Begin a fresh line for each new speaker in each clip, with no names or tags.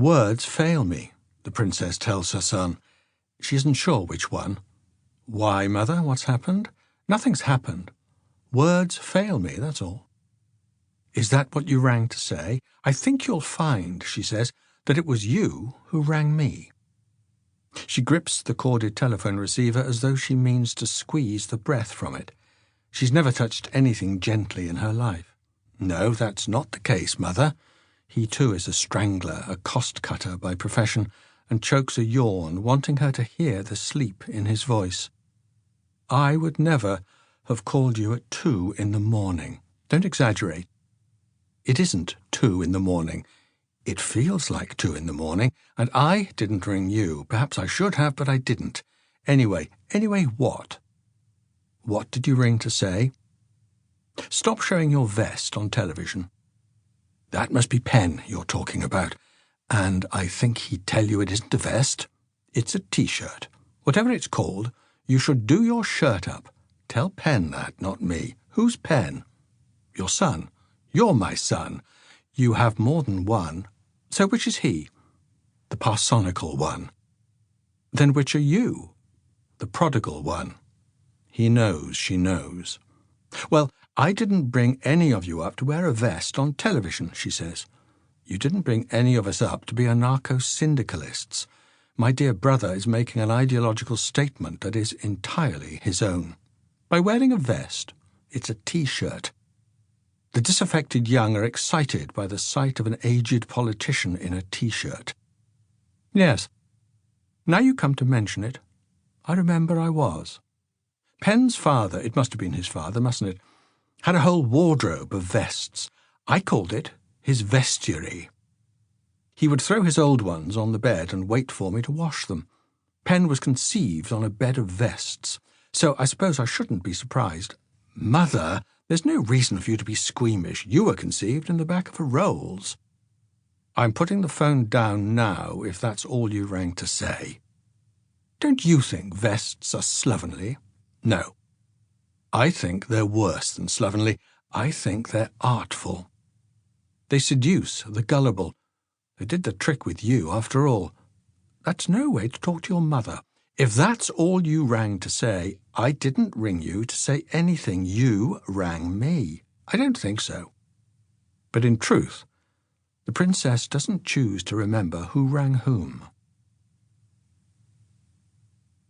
Words fail me, the princess tells her son. She isn't sure which one. Why, Mother, what's happened? Nothing's happened. Words fail me, that's all. Is that what you rang to say? I think you'll find, she says, that it was you who rang me. She grips the corded telephone receiver as though she means to squeeze the breath from it. She's never touched anything gently in her life. No, that's not the case, Mother. He too is a strangler, a cost-cutter by profession, and chokes a yawn, wanting her to hear the sleep in his voice. I would never have called you at 2 in the morning. Don't exaggerate. It isn't 2 in the morning. It feels like 2 in the morning, and I didn't ring you. Perhaps I should have, but I didn't. Anyway what? What did you ring to say? Stop showing your vest on television. That must be Penn you're talking about. And I think he'd tell you it isn't a vest. It's a T-shirt. Whatever it's called, you should do your shirt up. Tell Penn that, not me. Who's Penn? Your son. You're my son. You have more than one. So which is he? The parsonical one. Then which are you? The prodigal one. He knows she knows. Well, I didn't bring any of you up to wear a vest on television, she says. You didn't bring any of us up to be anarcho-syndicalists. My dear brother is making an ideological statement that is entirely his own. By wearing a vest, it's a T-shirt. The disaffected young are excited by the sight of an aged politician in a T-shirt. Yes, now you come to mention it, I remember I was. Penn's father, it must have been his father, mustn't it, had a whole wardrobe of vests. I called it his vestiary. He would throw his old ones on the bed and wait for me to wash them. Penn was conceived on a bed of vests, so I suppose I shouldn't be surprised. Mother, there's no reason for you to be squeamish. You were conceived in the back of a Rolls. I'm putting the phone down now, if that's all you rang to say. Don't you think vests are slovenly? No. I think they're worse than slovenly. I think they're artful. They seduce the gullible. They did the trick with you, after all. That's no way to talk to your mother. If that's all you rang to say, I didn't ring you to say anything. You rang me. I don't think so. But in truth, the princess doesn't choose to remember who rang whom.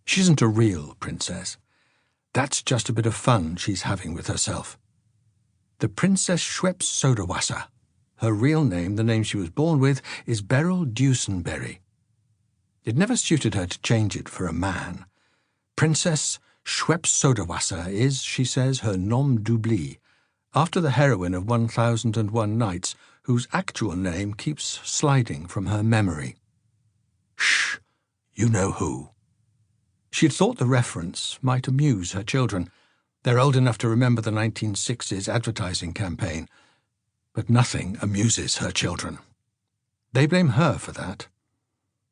She isn't a real princess. That's just a bit of fun she's having with herself. The Princess Schweppes-Sodawasser. Her real name, the name she was born with, is Beryl Dusinbery. It never suited her to change it for a man. Princess Schweppes-Sodawasser is, she says, her nom d'oubli, after the heroine of 1001 Nights, whose actual name keeps sliding from her memory. Shh, you know who. She'd thought the reference might amuse her children. They're old enough to remember the 1960s advertising campaign. But nothing amuses her children. They blame her for that.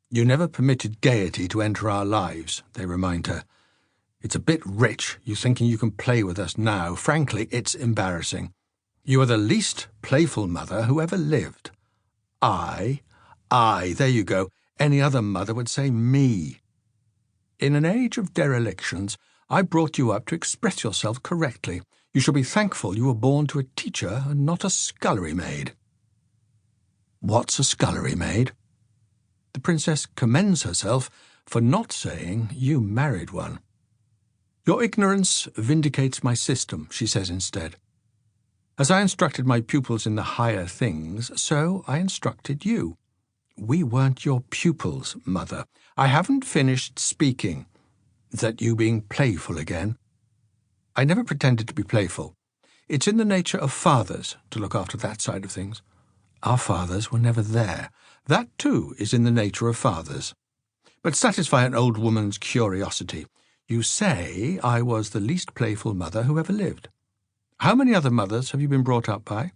You never permitted gaiety to enter our lives, they remind her. It's a bit rich, you thinking you can play with us now. Frankly, it's embarrassing. You are the least playful mother who ever lived. Aye, there you go. Any other mother would say me. In an age of derelictions, I brought you up to express yourself correctly. You shall be thankful you were born to a teacher and not a scullery maid. What's a scullery maid? The princess commends herself for not saying you married one. Your ignorance vindicates my system, she says instead. As I instructed my pupils in the higher things, so I instructed you. We weren't your pupils, Mother. I haven't finished speaking. Is that you being playful again? I never pretended to be playful. It's in the nature of fathers to look after that side of things. Our fathers were never there. That, too, is in the nature of fathers. But satisfy an old woman's curiosity. You say I was the least playful mother who ever lived. How many other mothers have you been brought up by?